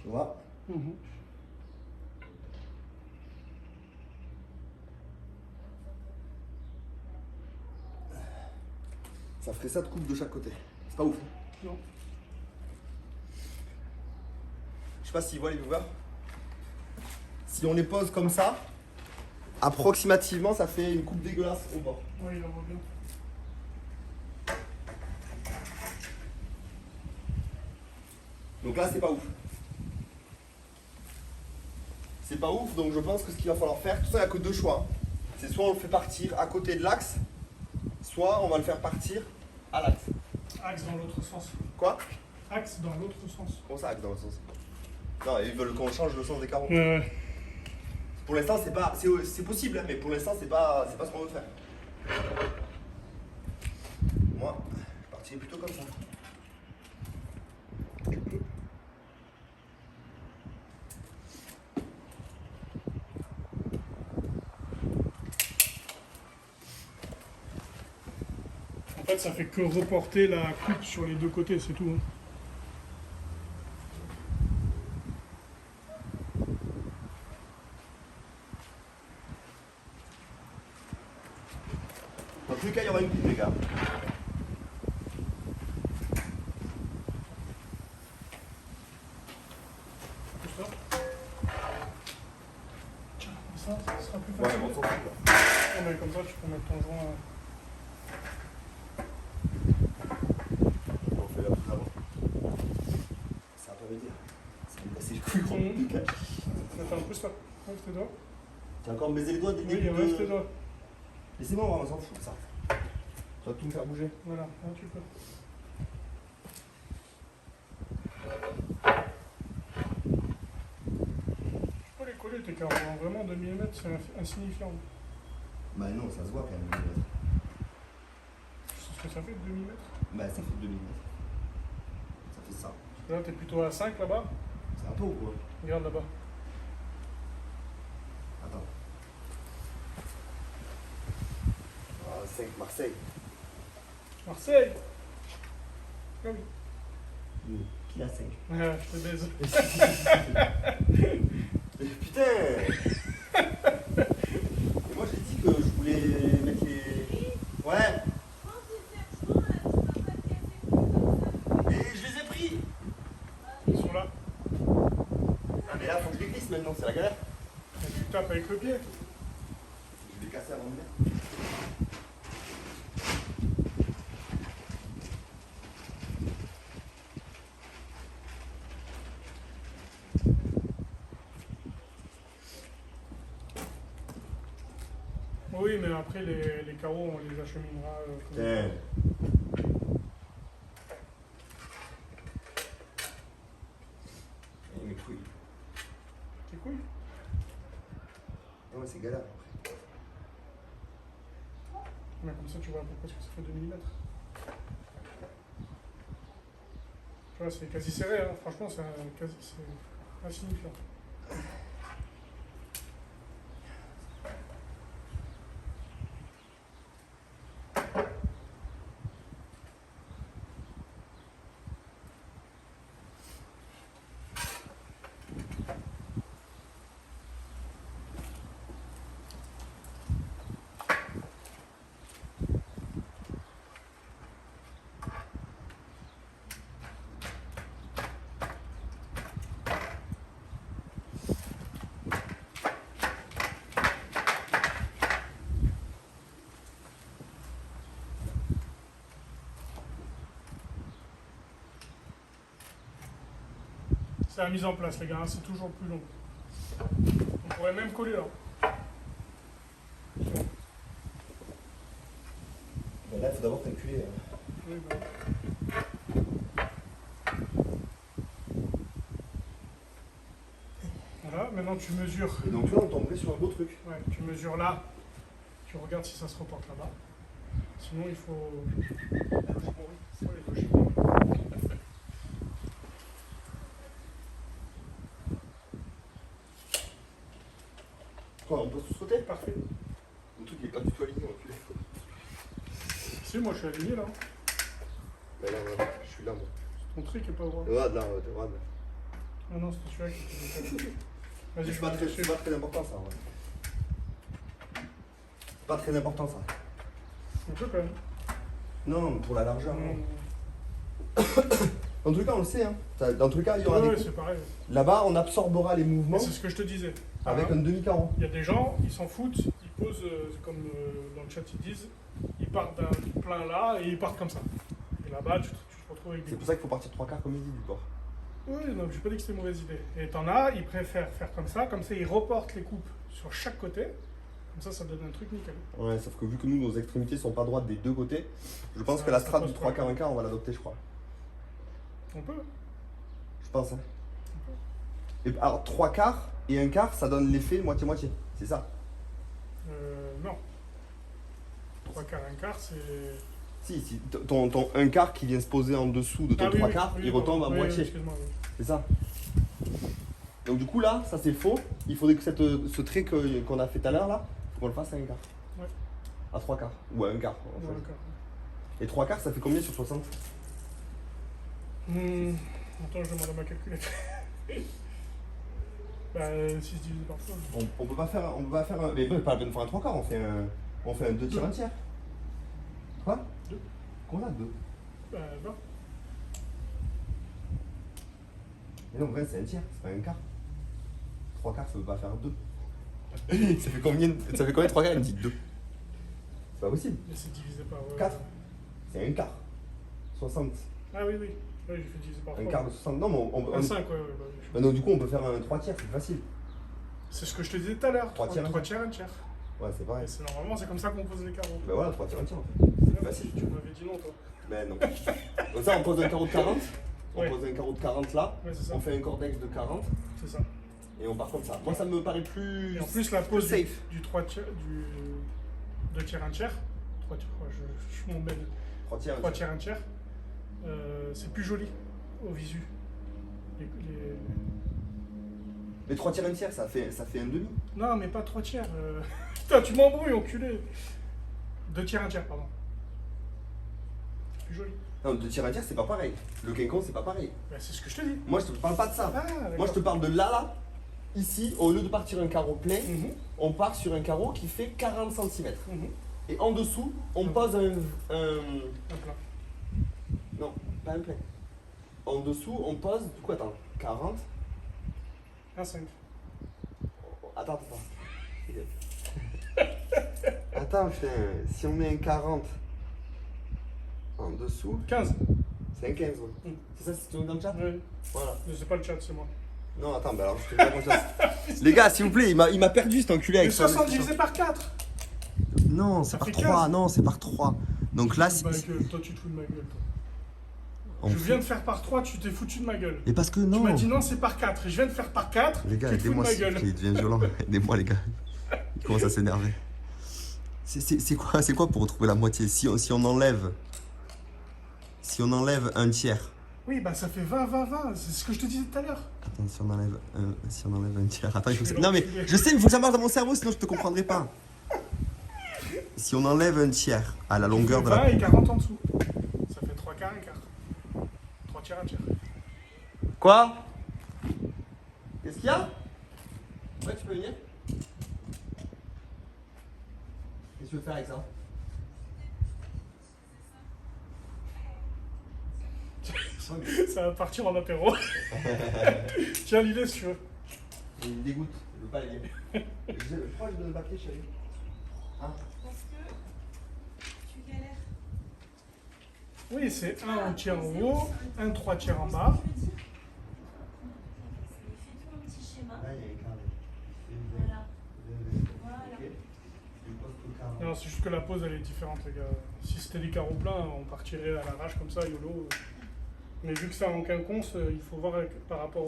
Tu vois. Ça ferait ça de coupe de chaque côté. C'est pas ouf. Non. Je sais pas s'ils voient les viewers. Si on les pose comme ça, approximativement, ça fait une coupe dégueulasse au bord. Oui, il en voit bien. Donc là, c'est pas ouf. C'est pas ouf, donc je pense que ce qu'il va falloir faire, tout ça, il n'y a que deux choix. C'est soit on le fait partir à côté de l'axe, soit on va le faire partir à l'axe. Axe dans l'autre sens. Quoi? Axe dans l'autre sens. Comment ça, axe dans le sens? Non, ils veulent qu'on change le sens des carreaux. Pour l'instant, c'est pas, c'est possible, hein, mais pour l'instant, c'est pas ce qu'on veut faire. Moi, je partirais plutôt comme ça. En fait, ça fait que reporter la coupe sur les deux côtés, c'est tout. Dans tous les cas, il y aura une coupe, les gars. Tout ça. Tiens, ça sera plus Ouais, facile. bon, on s'en fout, là. Non, mais comme ça, tu peux mettre ton joint. On fait la plus avant. Ça va pas me dire. Ça va me casser les couilles, gros. Attends, pousse là. Lève tes doigts. Tu vas encore me baiser les doigts dès le Oui, début lève de... tes doigts. Laissez-moi, on s'en fout, ça. Tu vas tout me faire bouger. Voilà, là tu peux. Tu peux les coller tes carreaux, hein. Vraiment 2 mm c'est insignifiant. Bah non, ça se voit quand même. Tu sais ce que ça fait 2 mm? Bah ça fait 2 mm. Ça fait ça. Là t'es plutôt à 5 là-bas. C'est un peu ou quoi? Regarde là-bas. Attends. Ah, 5, Marseille. Marseille. Ah oui. Qui a 5? Ah, je te baise. Putain. Et moi j'ai dit que je voulais mettre les... Ouais. Et je les ai pris. Ils sont là. Ah mais là faut que je les glisse maintenant, c'est la galère. Et tu tapes avec le pied. Je vais casser avant de mettre. Oui, mais après les carreaux, on les acheminera. Comme... Putain. Et mes couilles. Tes couilles. Non mais c'est galère. Mais comme ça, tu vois à peu près ce que ça fait 2 mm. Tu vois, c'est quasi serré, hein. Franchement, c'est insignifiant. C'est la mise en place, les gars, hein, c'est toujours plus long. On pourrait même coller là. Ben là il faut d'abord calculer. Oui, bah. Voilà, maintenant tu mesures. Et donc là on tomberait sur un beau truc. Ouais, tu mesures là. Tu regardes si ça se reporte là-bas. Sinon, il faut. Faut les logiquement. Quoi, on peut se sauter? Parfait. Le truc il est pas du tout aligné, enculé. Si, moi je suis aligné là. Ben là, voilà, je suis là moi. Ton truc est pas droit. Regarde là, regarde. Ah non, c'était celui-là qui était décalé. Vas-y, C'est pas, c'est pas très important ça. Ouais. C'est pas très important ça. Un peu quand même. Non, pour la largeur. Non. Non. Dans tous les cas, on le sait. Hein. Dans tous les cas, il y aura Ouais, des ouais, coupes. c'est pareil. Là-bas, on absorbera les mouvements C'est ce que je te disais. avec Voilà. un demi-carreau. Il y a des gens, ils s'en foutent, ils posent, comme dans le chat ils disent, ils partent d'un plein là et ils partent comme ça. Et là-bas, tu te retrouves avec des C'est pour ça qu'il faut partir 3/4 comme il dit du corps. Oui, non, j'ai pas dit que c'était une mauvaise idée. Et t'en as, ils préfèrent faire comme ça ils reportent les coupes sur chaque côté. Comme ça donne un truc nickel. Ouais, sauf que vu que nous, nos extrémités sont pas droites des deux côtés, je pense Ça- que la ça strat pose du 3/4 1/4, on va l'adopter, je crois. On peut. Je pense. Hein. Et, alors, 3/4 et 1/4, ça donne l'effet moitié-moitié. C'est ça. Non. 3 quarts, 1 quart, c'est. Si ton 1/4 qui vient se poser en dessous de ton 3/4, il retombe à moitié. Excuse-moi, oui. C'est ça. Donc du coup là, ça c'est faux. Il faudrait que ce trait qu'on a fait tout à l'heure là, faut qu'on le fasse à 1/4. Ouais. À 3/4. Ou à 1/4. Ouais, d'accord. Et 3/4, ça fait combien sur 60? Attends, je demande à ma calculatrice. Bah, 6 divisé par 3. On peut pas faire un. Mais pas la peine de faire un 3/4, on fait un 2 tiers 1 tiers. Quoi? 2. Comment ça 2? Bah, 20. Mais non, en vrai c'est un tiers, c'est pas un quart. 3/4 ça veut pas faire 2. ça fait combien 3/4? Il me dit 2. C'est pas possible. Mais c'est divisé par. 4. C'est un quart. 60. Ah oui, oui. Oui, j'ai fait diviser par 3. Un quart de 60. Non, mais Un 5, ouais, bah, oui. Bah, donc du coup on peut faire un 3 tiers, c'est facile. C'est ce que je te disais tout à l'heure. 3 tiers, 3 tiers, 1 tiers. Ouais, c'est pareil. Et c'est normalement, c'est comme ça qu'on pose les carreaux. Bah voilà, 3 tiers 1 tiers en fait. C'est facile. Tu m'avais dit non, toi. Mais non. Donc ça, on pose un carreau de 40. On Ouais. pose un carreau de 40 là. Ouais, c'est ça. On fait un cordex de 40. C'est ça. Et on part comme ça. Moi, ça me paraît plus. Et en plus, la pose safe. du 3 tiers, du 2 tiers, 1 tiers. 3 tiers, je m'emmène. 3 tiers 3 tiers, 1 tiers. C'est plus joli au visu. Mais 3 tiers 1 tiers, ça fait un demi. Non, mais pas 3 tiers. Putain, tu m'embrouilles, enculé. 2 tiers, 1 tiers, pardon. C'est plus joli. Non, 2 tiers 1 tiers, c'est pas pareil. Le quinconce, c'est pas pareil. Bah, c'est ce que je te dis. Moi, je te parle pas de ça. Ah, d'accord. Moi, je te parle de là. Ici, au lieu de partir un carreau plein, Mhm. on part sur un carreau qui fait 40 cm. Mhm. Et en dessous, on pose un. Un plat. Non, pas un plein. En dessous, on pose. Du coup, attends, 40. Un 5. Attends. Attends, putain, si on met un 40 en dessous, 15. c'est un 15. Ouais. C'est ça, c'est tout dans le chat? Ouais. Voilà. C'est pas le chat, c'est moi. Non, attends, bah alors je te fais pas confiance. Les gars, s'il vous plaît, il m'a perdu cet enculé Mais avec 60 divisé par 4. Non, Ça c'est par fait 3. 15. Non, c'est par 3. Donc là, Toi, tu te fous de ma gueule, toi. on Je fait- viens de faire par 3, tu t'es foutu de ma gueule. Et parce que Tu non. m'as dit non, c'est par 4. Et je viens de faire par 4. Les gars, tu te fous de aidez-moi, ma s'il vous gueule. plaît, il devient violent. Aidez-moi, les gars. Il commence à s'énerver. C'est quoi pour retrouver la moitié si on enlève. Si on enlève un tiers. Oui, bah ça fait 20, 20, 20. C'est ce que je te disais tout à l'heure. Attends, si on enlève un tiers. Attends, il faut que Je ça... vais Non mais l'enculer. je sais, il faut que ça marche dans mon cerveau, sinon je te comprendrai pas. Si on enlève un tiers à la longueur de 20 la... et 40 en dessous. Ça fait 3 quarts, 1 quart. 3 tiers, 1 tiers. Quoi? Qu'est-ce qu'il y a? Ouais, tu peux venir. Qu'est-ce que tu veux faire avec ça? Ça va partir en apéro. Tiens, l'idée, si tu veux. Il me dégoûte, je veux pas les lire. Pourquoi je donne le papier, chérie? Hein? Parce que tu galères. Oui, c'est 1 tiers en haut, 1 3 tiers en bas. Fais-toi un petit schéma. Là, il y a un carré. Voilà. Voilà. Ok. Je pose tout le carré. Non, c'est juste que la pose, elle est différente, les gars. Si c'était des carreaux pleins, on partirait à l'arrache comme ça, YOLO. Mais vu que c'est en quinconce, il faut voir par rapport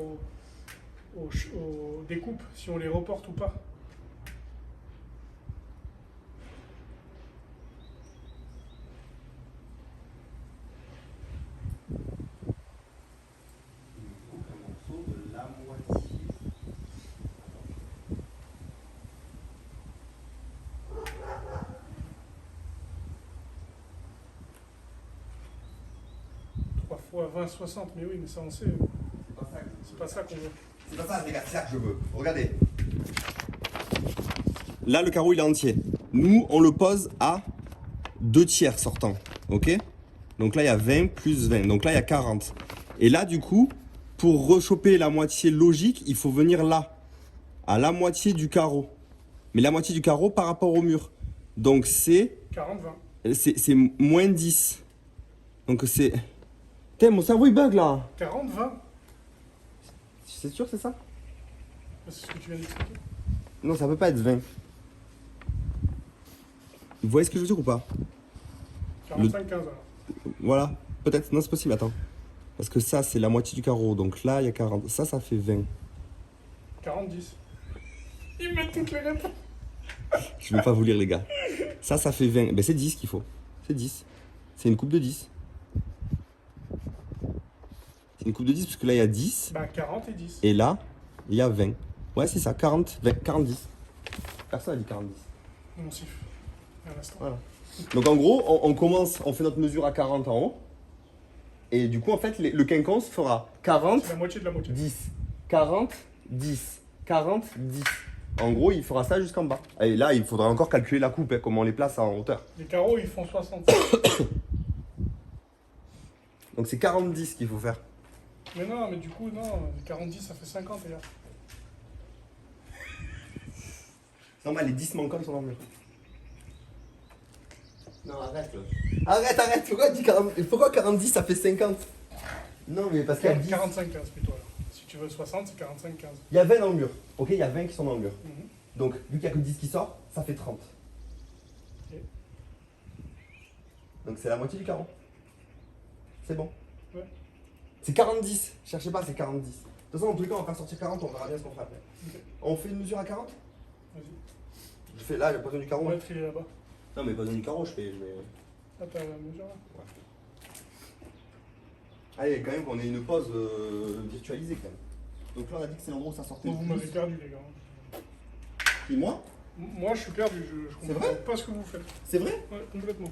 aux découpes, si on les reporte ou pas. Il me faut un morceau de la moitié. Trois fois 20, 60, mais oui, mais ça on sait. C'est pas ça que je C'est C'est pas ça qu'on veut. C'est pas ça, les gars, c'est ça que je veux. Regardez. Là, le carreau, il est entier. Nous, on le pose à 2 tiers sortant. Ok? Donc là, il y a 20 plus 20. Donc là, il y a 40. Et là, du coup, pour rechoper la moitié logique, il faut venir là, à la moitié du carreau. Mais la moitié du carreau par rapport au mur. Donc c'est 40-20. c'est moins 10. Donc c'est... Putain, mon cerveau, il bug là. 40-20. C'est sûr, c'est ça? C'est ce que tu viens d'expliquer. Non, ça peut pas être 20. Vous voyez ce que je veux dire ou pas? 45-15 alors. Voilà, peut-être. Non, c'est possible, attends. Parce que ça, c'est la moitié du carreau. Donc là, il y a 40. Ça fait 20. 40-10. Ils mettent toutes les réponses. Je ne vais pas vous lire, les gars. Ça fait 20. Ben, c'est 10 qu'il faut. C'est 10. C'est une coupe de 10. C'est une coupe de 10, parce que là, il y a 10. Bah 40 et 10. Et là, il y a 20. Ouais, c'est ça, 40, 20, 40, 10. Personne n'a dit 40, 10. Mon siffle. Un instant. Voilà. Donc en gros, on commence, on fait notre mesure à 40 en haut. Et du coup, en fait, le quinconce fera 40, C'est la moitié de la moitié. 10, 40, 10, 40, 10. En gros, il fera ça jusqu'en bas. Et là, il faudra encore calculer la coupe, hein, comment on les place en hauteur. Les carreaux, ils font 60. Donc c'est 40-10 qu'il faut faire. Mais non, mais du coup, non. 40-10, ça fait 50, les gars. C'est normal, les 10 manquants, ils sont dans le mur. Non, arrête là. Arrête, pourquoi 40-10 ça fait 50? Non, mais parce qu'il y a 10. 45-15 plutôt alors. Si tu veux 60, c'est 45-15. Il y a 20 dans le mur. Ok, il y a 20 qui sont dans le mur. Mhm. Donc, vu qu'il n'y a que 10 qui sort, ça fait 30. Ok. Donc c'est la moitié du carreau. C'est bon. Ouais. C'est 40-10. Cherchez pas, c'est 40-10. De toute façon, en tous les cas, on va faire sortir 40, on verra bien ce qu'on fait après. Ok. On fait une mesure à 40? Vas-y. Je fais là, j'ai pas besoin du carreau. On va trier là-bas. Non, mais pas besoin du carreau, je fais. Ah, t'as la mesure là? Allez, quand même qu'on ait une pause virtualisée quand même. Donc là, on a dit que c'est l'endroit où ça sortait Bon, le vous plus. m'avez perdu, les gars. Et moi? Moi, je suis perdu. Je C'est comprends vrai pas ce que vous faites. C'est vrai? Ouais, complètement.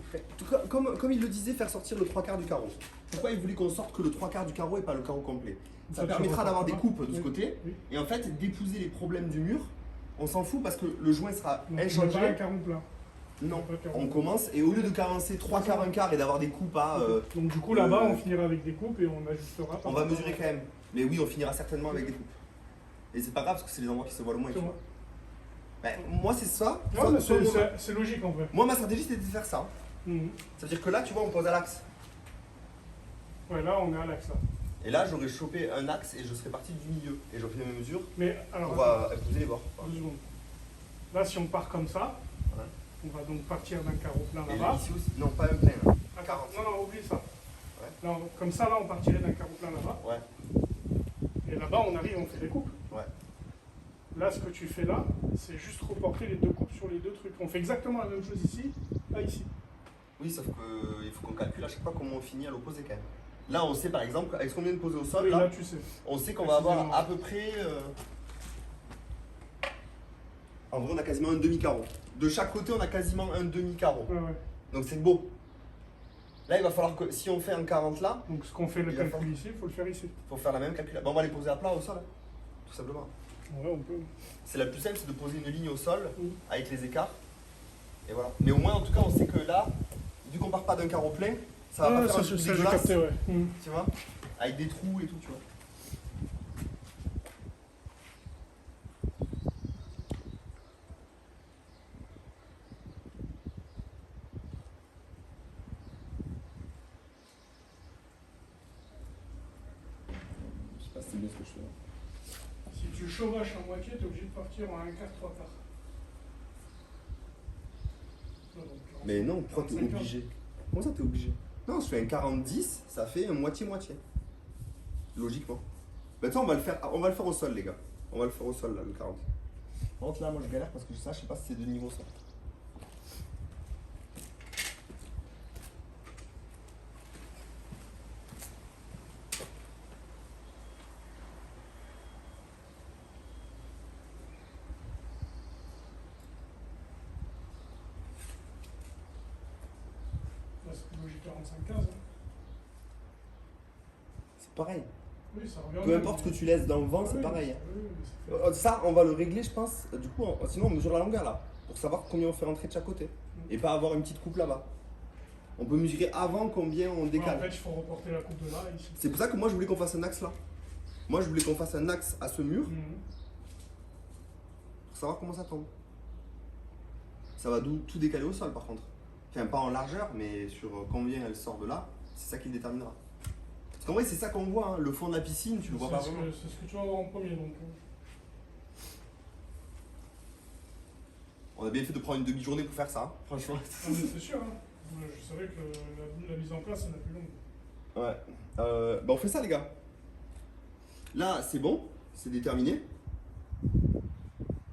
Comme il le disait, faire sortir le 3/4 du carreau. Pourquoi il voulait qu'on sorte que le 3/4 du carreau et pas le carreau complet? Ça Ça, tu permettra d'avoir des repartiras. coupes de ce Oui. côté. Oui. Et en fait, d'épouser les problèmes du mur. On s'en fout parce que le joint sera Donc, tu mets inchangé. pas un carreau plein. Non, Pas de carreau. on commence et au lieu de carencer 3/4, 1/4 et d'avoir des coupes à. Donc, du coup, là-bas, on finira avec des coupes et on ajustera. On va mesurer quand même. Mais oui, on finira certainement avec des coupes. Et c'est pas grave parce que c'est les endroits qui se voient le moins. C'est tu moi. vois. Moi, c'est ça. Ouais, Soit- mais soit moi- c'est logique en vrai. Moi, ma stratégie, c'était de faire ça. Mhm. Ça veut dire que là, tu vois, on pose à l'axe. Ouais, là, on est à l'axe là. Et là, j'aurais chopé un axe et je serais parti du milieu. Et j'aurais fait mes mesures Mais alors, pour épouser les bords. 2 secondes. Là, si on part comme ça, Ouais. on va donc partir d'un carreau plein Et là-bas. ici aussi. Non, pas un plein. Là. Ah, 40. Non, oublie ça. Ouais. Là, comme ça, là, on partirait d'un carreau plein là-bas. Ouais. Et là-bas, on arrive, on fait des coupes. Ouais. Là, ce que tu fais là, c'est juste reporter les deux coupes sur les deux trucs. On fait exactement la même chose ici, là, ici. Oui, sauf qu'il faut qu'on calcule à chaque fois comment on finit à l'opposé quand même. Là, on sait par exemple, avec ce qu'on vient de poser au sol, Oui, là, là, tu sais. on sait qu'on va avoir Précisément. à peu près. En vrai, on a quasiment un demi-carreau. De chaque côté, on a quasiment un demi-carreau. Ouais, ouais. Donc c'est beau. Là, il va falloir que si on fait un 40 là, Donc, ce qu'on fait le Il va calcul falloir- ici, il faut le faire ici. il faut faire la même calcul. Bon, on va les poser à plat au sol, hein, tout simplement. Ouais, on peut. C'est la plus simple, c'est de poser une ligne au sol Oui. avec les écarts. Et voilà. Mais au moins, en tout cas, on sait que là, vu qu'on part pas d'un carreau plein, ça va Ouais, pas faire un ça, truc j'ai dégueulasse, capté, ouais. Mhm. tu vois, avec des trous et tout, tu vois. Je sais pas si c'est bien ce que je fais là. Si tu chevauches en moitié, tu es obligé de partir en 1/4, 3/4. Mais non, pourquoi t'es 45. obligé? Comment ça t'es obligé? Non, je fais un 40-10, ça fait un moitié-moitié. Logiquement. Bah tiens, on va le faire au sol, les gars. On va le faire au sol, là, le 40. Par contre, là, moi, je galère parce que ça, je sais pas si c'est de niveau ça. Là, c'est logique 45-15. C'est pareil. Oui, ça revient. Peu importe ce que tu laisses dans le vent, c'est Oui, pareil. Hein. oui, mais Ça, on va le régler, je pense. Du coup, sinon, on mesure la longueur là, pour savoir combien on fait rentrer de chaque côté. Et pas avoir une petite coupe là-bas. On peut mesurer avant combien on ouais, décale. en fait, il faut reporter la coupe de là ici. C'est pour ça que moi, je voulais qu'on fasse un axe là. Moi, je voulais qu'on fasse un axe à ce mur pour savoir comment ça tombe. Ça va tout décaler au sol, par contre. Enfin, pas en largeur, mais sur combien elle sort de là, c'est ça qui le déterminera. Parce qu'en vrai, c'est ça qu'on voit, hein. Le fond de la piscine, tu le vois pas vraiment. C'est ce que tu vas voir en premier. Donc, On a bien fait de prendre une demi-journée pour faire ça, hein, franchement. ah, mais c'est sûr. Hein. Je savais que la mise en place, c'est la plus longue. Ouais. Bah on fait ça, les gars. Là, c'est bon, c'est déterminé.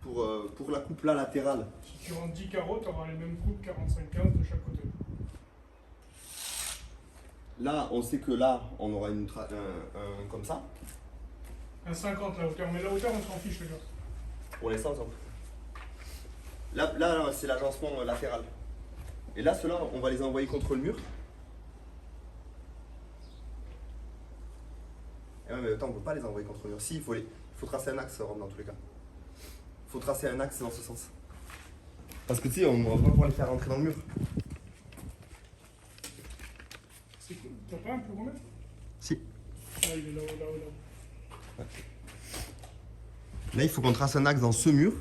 Pour la coupe là latérale. Si tu rentres 10 carreaux, tu auras les mêmes coupes 45-15 de chaque côté. Là, on sait que là, on aura un comme ça. Un 50 la hauteur, mais la hauteur, on s'en fiche, les gars. On laisse ça ensemble. Là c'est l'agencement latéral. Et là, ceux-là, on va les envoyer contre le mur. Et ouais, mais attends, on ne peut pas les envoyer contre le mur. Si, il faut tracer un axe, Rome, dans tous les cas. Il faut tracer un axe dans ce sens. Parce que tu sais, on ne va pas pouvoir les faire rentrer dans le mur. T'as pas un plus grand mètre? Si. Ah, il est là-haut, là-haut, là-haut. Là, il faut qu'on trace un axe dans ce mur.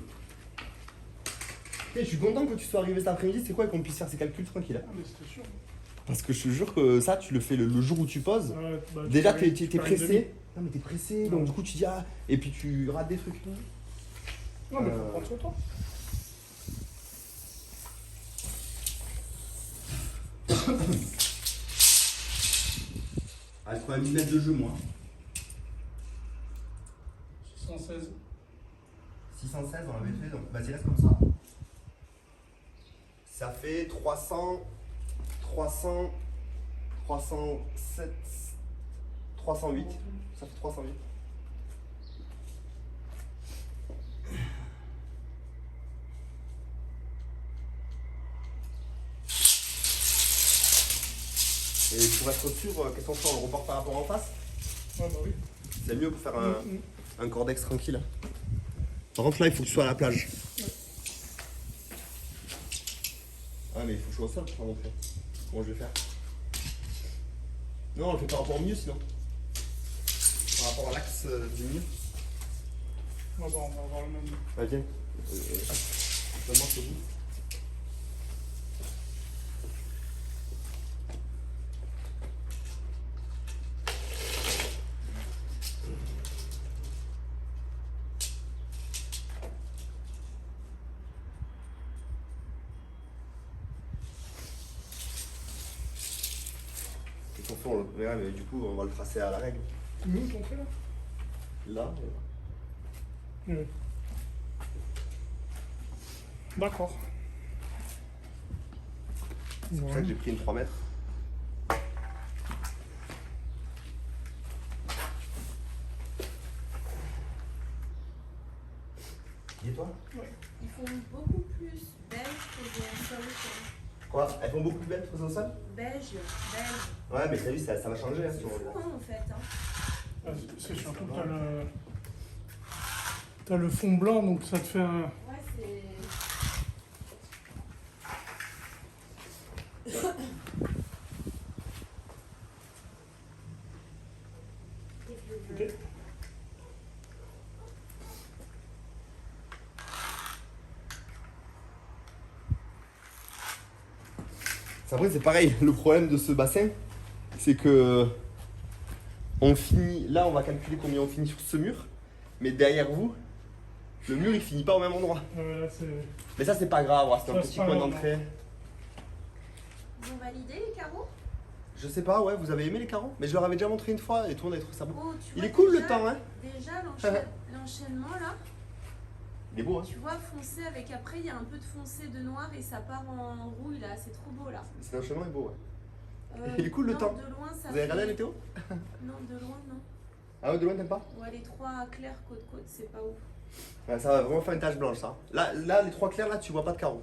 Et je suis content que tu sois arrivé cet après-midi, c'est quoi, qu'on puisse faire ces calculs tranquille. Ah, mais c'était sûr. Parce que je te jure que ça, tu le fais le jour où tu poses. Ah, bah, Déjà, tu t'es perds une demi. pressé. Non, mais t'es pressé, donc Non. du coup, tu dis ah. Et puis tu rates des trucs. Non, mais faut prendre son temps. Ah, je prends un millimètre de jeu, moi. 616. 616, on l'avait fait, donc vas-y, reste comme ça. Ça fait 307, 308. Ça fait 308. Et pour être sûr, qu'est-ce qu'on fait? On le reporte par rapport en face? Ouais, bah oui. C'est mieux pour faire un cordex tranquille. Par contre, là, il faut que tu sois à la plage. Ah, mais il faut que je sois au sol pour montrer. Comment je vais faire? Non, on le fait par rapport au milieu sinon. Par rapport à l'axe du milieu. Ouais, bah, on va avoir le même. Vas-y. Donne-moi ce bout. On le verra, mais du coup, on va le tracer à la règle. Nous, ton fait là? Là, Oui. D'accord. c'est pour ça que j'ai pris une 3 mètres. Et toi? Ils font beaucoup plus beige que des sols. Quoi? Elles font beaucoup plus belles au sol? Beige. Ouais, mais t'as vu, ça va changer. Hein, C'est fou, hein, en fait. Hein. Ah, c'est surtout que t'as le fond blanc, donc ça te fait un. Ouais, c'est. Ok. Après, c'est pareil. Le problème de ce bassin, c'est que on finit. Là, on va calculer combien on finit sur ce mur. Mais derrière vous, le mur il finit pas au même endroit. Là, c'est. Mais ça, c'est pas grave. C'est un Ça, petit c'est pas coin grave, d'entrée. Ils ont validé les carreaux? Je sais pas, ouais, vous avez aimé les carreaux? Mais je leur avais déjà montré une fois et tout le monde avait trouvé ça beau. Oh, tu Il vois est cool déjà- le temps, hein? Déjà, l'enchaînement là, Il est beau, hein? tu vois foncé avec après, il y a un peu de foncé de noir et ça part en rouille là, c'est trop beau là. C'est un chemin, il est beau, ouais. Il est cool, le non, temps. De loin, ça Vous avez regardé la fait- météo? Non, de loin, non. Ah ouais, de loin, t'aimes pas? Ouais, les trois clairs côte-côte, c'est pas ouf. Ouais, ça va vraiment faire une tache blanche, ça. Là, les trois clairs, là, tu vois pas de carreaux.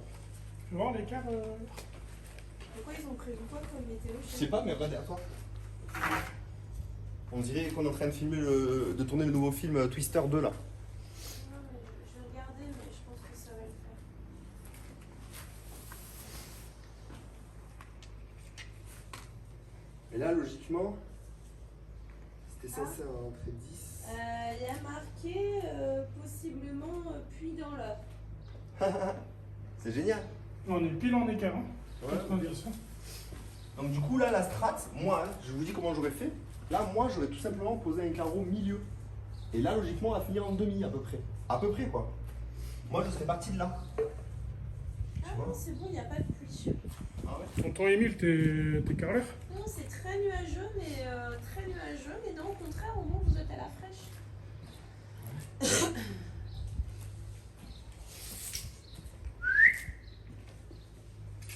Tu vois l'écart Pourquoi ils ont prévu quoi comme météo Je sais pas, mais regarde derrière toi. On dirait qu'on est en train de filmer de tourner le nouveau film Twister 2 là. Non, mais je vais regarder, mais je pense que ça va le faire. Et là, logiquement, c'était censé rentrer 10. Il y a marqué possiblement puits dans l'œuf. C'est génial. On est pile en écart. Hein. Ouais. 90, hein. Donc du coup là la strat, moi je vous dis comment j'aurais fait. Là moi j'aurais tout simplement posé un carreau milieu. Et là logiquement on va finir en demi à peu près. À peu près quoi. Moi je serais parti de là. Ah non, c'est bon, il n'y a pas de pluie. Ah ouais. Tonton Émile, t'es carreleur? Non, c'est très nuageux, mais non, au contraire, au moins vous êtes à la fraîche.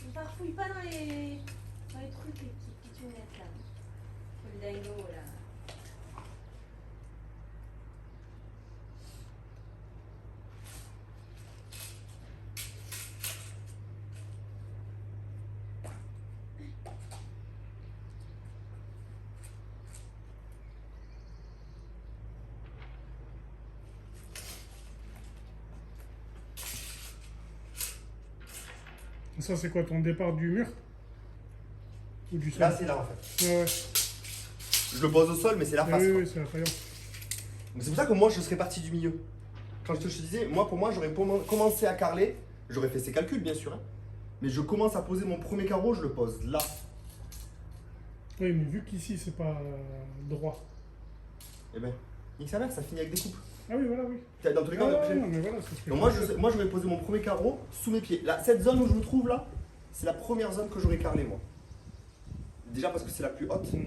On parfouille pas dans les trucs, les petites pitounettes là. Le dingo là. Ça, c'est quoi, ton départ du mur? Ou du sol? Là c'est là en fait. Ouais, ouais. Je le pose au sol mais c'est la face. Oui, quoi. oui, c'est la faïence. Donc, c'est pour ça que moi je serais parti du milieu. Quand je te disais, moi pour moi j'aurais commencé à carreler. J'aurais fait ces calculs bien sûr. Hein. Mais je commence à poser mon premier carreau, je le pose là. Oui, mais vu qu'ici, c'est pas droit. Et ben, nique sa mère, ça finit avec des coupes. Ah oui, voilà, oui. Dans tous les cas on est obligé. non, mais voilà, c'est ce que Donc moi j'aurais posé mon premier carreau sous mes pieds. Là, cette zone où je me trouve là, c'est la première zone que j'aurais carrelé moi. Déjà parce que c'est la plus haute. Mhm,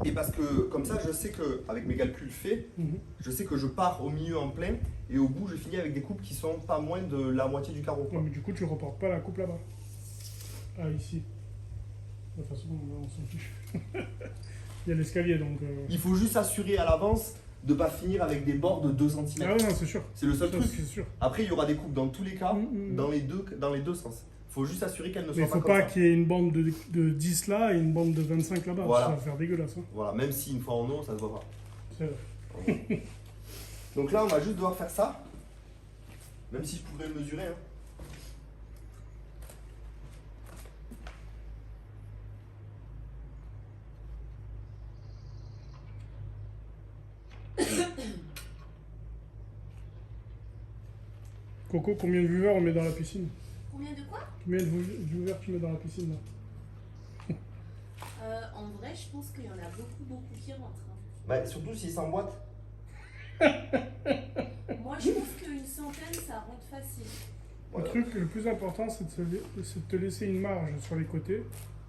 Et parce que comme ça je sais que avec mes calculs faits, mhm. je sais que je pars au milieu en plein et au bout je finis avec des coupes qui sont pas moins de la moitié du carreau. Ouais, Quoi. mais du coup, tu reportes pas la coupe là-bas. Ah, ici. De toute façon, on s'en fiche. Il y a l'escalier, donc... Il faut juste s'assurer à l'avance de pas finir avec des bords de 2 cm. Ah oui, non, c'est sûr. C'est le seul Ça, truc. c'est sûr. Après il y aura des coupes dans tous les cas, Mhm. dans les deux sens. Il faut juste s'assurer qu'elles ne Mais il soient faut pas pas comme ça. qu'il y ait une bande de 10 là et une bande de 25 là-bas. Voilà. Ça va faire dégueulasse. Hein. Voilà, même si une fois en eau, ça se voit pas. C'est vrai. Donc là, on va juste devoir faire ça. Même si je pourrais le mesurer. Hein. Coco, combien de viewers on met dans la piscine? Combien de quoi? Combien de viewers tu mets dans la piscine là? En vrai, je pense qu'il y en a beaucoup qui rentrent. Hein. Bah, surtout s'ils s'emboîtent. Moi, je pense qu'une centaine, ça rentre facile. Le Voilà. truc le plus important, c'est de te laisser une marge sur les côtés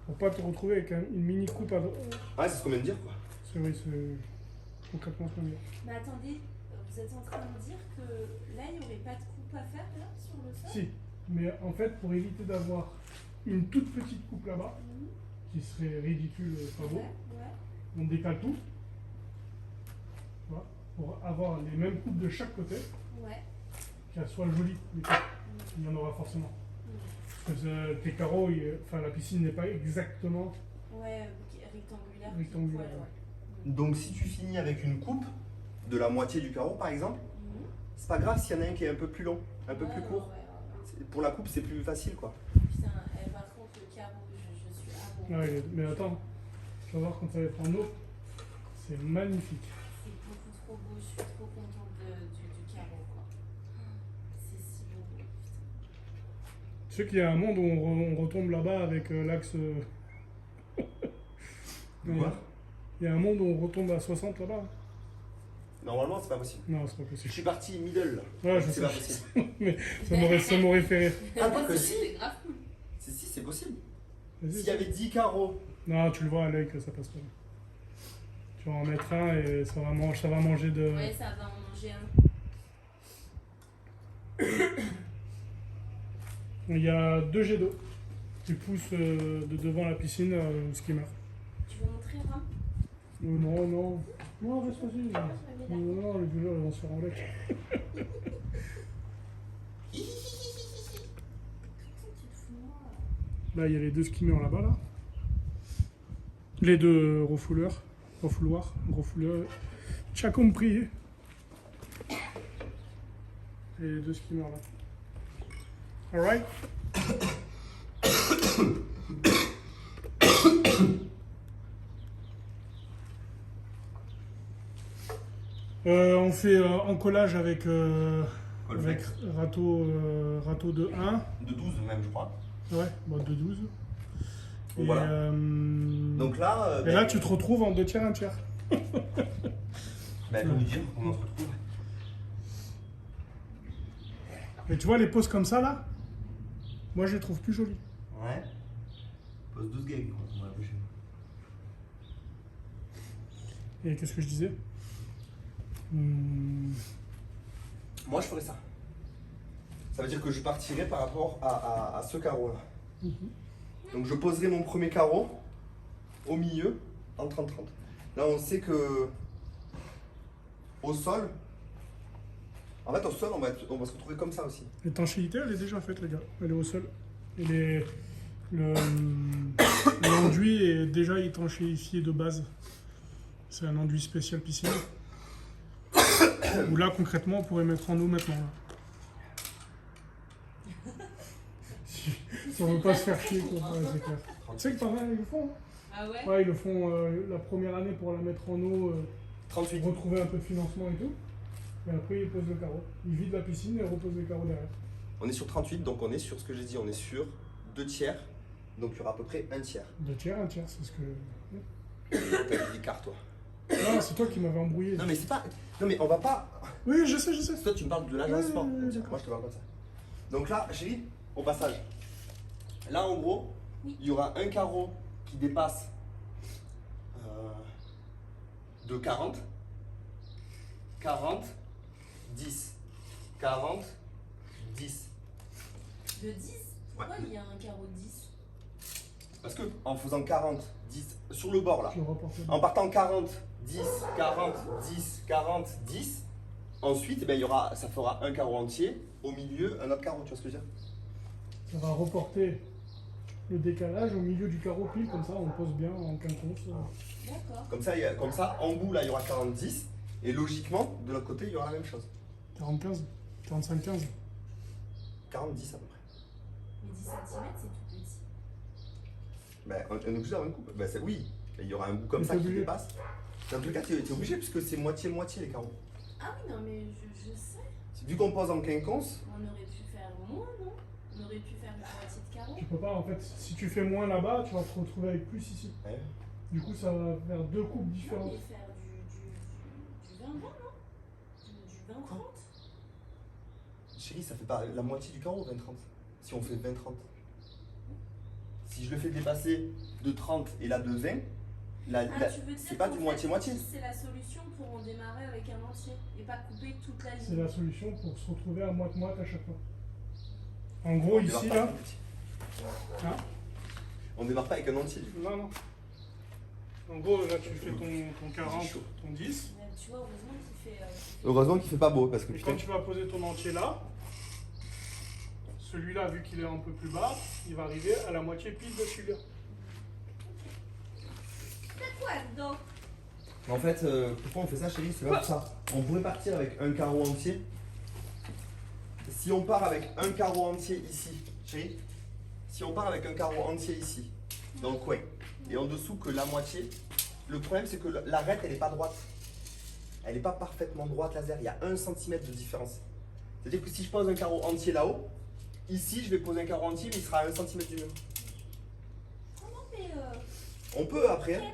pour pas te retrouver avec une mini coupe à droite. Ouais, c'est ce qu'on vient de dire quoi. C'est oui, c'est concrètement ce qu'on dit. Mais attendez, vous êtes en train de me dire que là, il n'y aurait pas de coupe à faire là, sur le sol? Si, mais en fait, pour éviter d'avoir une toute petite coupe là-bas, Mhm. qui serait ridicule, pas beau, Ouais. on décale tout. Voilà, pour avoir les mêmes coupes de chaque côté, Ouais. qu'elles soient jolies. Les coupes. Il y en aura forcément. Parce que tes carreaux, enfin la piscine n'est pas exactement Ouais, ok, rectangulaire. rectangulaire. Ouais. Donc si tu finis avec une coupe de la moitié du carreau par exemple, Mhm. c'est pas grave s'il y en a un qui est un peu plus long, un peu Ouais, plus ouais, court. ouais. Pour la coupe, c'est plus facile quoi. Putain, par contre, le carreau, je suis à bon. Ouais, mais attends, tu vas voir quand ça va être en eau, c'est magnifique. C'est beaucoup trop beau, je suis trop contente du carreau, quoi. C'est si beau, putain. Tu sais qu'il y a un monde où on retombe là-bas avec l'axe. Non, Quoi il y a un monde où on retombe à 60 là-bas. Normalement, c'est pas possible. Non, c'est pas Je possible. suis parti middle là. Ouais, je C'est pas sais. possible. Ça m'aurait fait rire. Ah, quoi que si. C'est grave cool. Si, c'est possible. Vas-y. S'il y avait 10 carreaux, Non, tu le vois à l'œil que ça passe pas. Tu vas en mettre un et ça va manger de. Ouais, ça va en manger un. Il y a 2 jets d'eau qui poussent de devant la piscine au skimmer. Tu veux montrer, Ram? Non, non. Non, reste vas-y. Ah, Non, non, les viewers ils vont se faire enlever. Tu te fous de moi. Là, il y a les 2 skimmers là-bas, là. Les 2 refouleurs. refouloir, tu as compris. Et les deux skimmers là. Alright. On fait encollage avec râteau de 1. De 12 même, je crois. Ouais, bon, de 12. Bon, Et, voilà. Donc là, et là, tu te retrouves en 2 tiers, 1 tiers. Comme dire, on se retrouve. Et tu vois, les poses comme ça, là, moi, je les trouve plus jolies. Ouais. Pose 12 gags, quoi. On va bouger. Et qu'est-ce que je disais? Moi, je ferais ça. Ça veut dire que je partirais par rapport à ce carreau-là. Donc, je poserai mon premier carreau au milieu en 30-30. Là, on sait que au sol, en fait, au sol, on va se retrouver comme ça aussi. L'étanchéité, elle est déjà faite, les gars. Elle est au sol. Et l'enduit est déjà étanchéifié de base. C'est un enduit spécial piscine. Où là, concrètement, on pourrait mettre en eau maintenant. Là. Si on veut pas se faire chier, quoi. Ouais, c'est clair. Tu sais que par là, ils le font. Ah ouais? Ouais, ils le font la première année pour la mettre en eau, 38. retrouver un peu de financement et tout. Et après, ils posent le carreau. Ils vident la piscine et reposent le carreau derrière. On est sur 38, donc on est sur ce que j'ai dit, on est sur 2 tiers. Donc il y aura à peu près 1 tiers. 2 tiers, 1 tiers, c'est ce que. T'as l'écart, toi. Non, c'est toi qui m'avais embrouillé. Non, mais c'est pas. Non, mais on va pas. Oui, je sais, je sais. Toi, tu me parles de l'agencement. Ouais, Moi, je te parle pas de ça. Donc là, chérie, au passage. Là, en gros, Oui. il y aura un carreau qui dépasse de 40, 40, 10, 40, 10. De 10? Pourquoi Ouais. il y a un carreau de 10? Parce que en faisant 40, 10 sur le bord là, Je le reporte. en partant 40, 10, 40, 10, 40, 10, ensuite, eh ben, ça fera un carreau entier, au milieu, un autre carreau, tu vois ce que je veux dire? Ça va reporter le décalage au milieu du carreau pile, comme ça on pose bien en quinconce. D'accord. Comme ça, en bout, là, il y aura 40, 10, et logiquement, de l'autre côté, il y aura la même chose. 40-15, 45-15. 40, 10 à peu près. Mais 10 cm, c'est tout petit. Ben, on est obligé d'avoir une coupe. Ben, oui, il y aura un bout comme Mais ça t'es qui obligé. dépasse. Dans tous les cas, tu es obligé, puisque c'est moitié-moitié les carreaux. Ah oui, non, mais je sais. Vu qu'on pose en quinconce, On aurait pu faire moins, non? On aurait pu faire une moitié de carreau. Tu peux pas, en fait, si tu fais moins là-bas, tu vas te retrouver avec plus ici. ouais. Du coup, ça va faire 2 coupes Non, différentes. mais faire du 20-20, non? Du 20-30? Chérie, ça fait pas la moitié du carreau, 20-30. Si on fait 20-30. Si je le fais dépasser de 30 et là de 20, Tu veux dire c'est pas qu'en du fait, moitié-moitié. C'est la solution pour en démarrer avec un entier et pas couper toute la C'est ligne. la solution pour se retrouver à moite-moite à chaque fois. En gros, On démarre ici, pas là. avec un entier. Hein? On démarre pas avec un entier. Non, non. En gros, là, tu fais ton 40, chaud. ton 10. Mais tu vois, heureusement qu'il fait. Heureusement qu'il fait pas beau parce que Et putain. quand tu vas poser ton entier là, celui-là, vu qu'il est un peu plus bas, il va arriver à la moitié pile de celui-là. C'est quoi dedans? En fait, pourquoi on fait ça, chérie? C'est pas pour ça. On pourrait partir avec un carreau entier. Si on part avec un carreau entier ici, chérie, si on part avec un carreau entier ici, dans le coin, et en dessous que la moitié, le problème c'est que l'arête elle n'est pas droite. Elle n'est pas parfaitement droite laser, il y a 1 cm de différence. C'est-à-dire que si je pose un carreau entier là-haut, ici je vais poser un carreau entier mais il sera à 1 cm du mur. Comment mais On peut après, hein.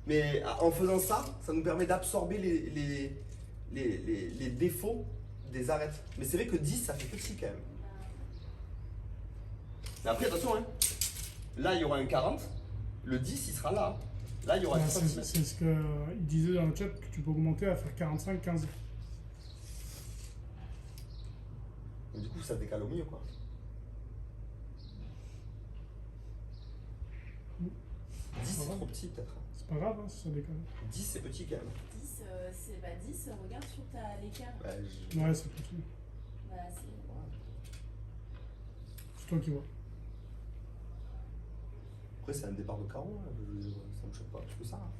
Mais en faisant ça, ça nous permet d'absorber les défauts des arêtes. Mais c'est vrai que 10 ça fait petit quand même. Mais après attention, hein. Là il y aura un 40, le 10 il sera là. Hein. Là il y aura 10 C'est cm. c'est ce qu'il disait dans le chat, que tu peux augmenter à faire 45-15. Du coup ça décale au milieu quoi. 10 c'est trop petit peut-être. C'est pas grave, hein, si ça déconne. 10 c'est petit quand même. 10, c'est. Bah 10, regarde sur l'écart. Bah, Ouais, c'est petit. Bah c'est. C'est toi qui vois. Après c'est un départ de carreau, hein. Ça me choque pas plus que ça. Hein.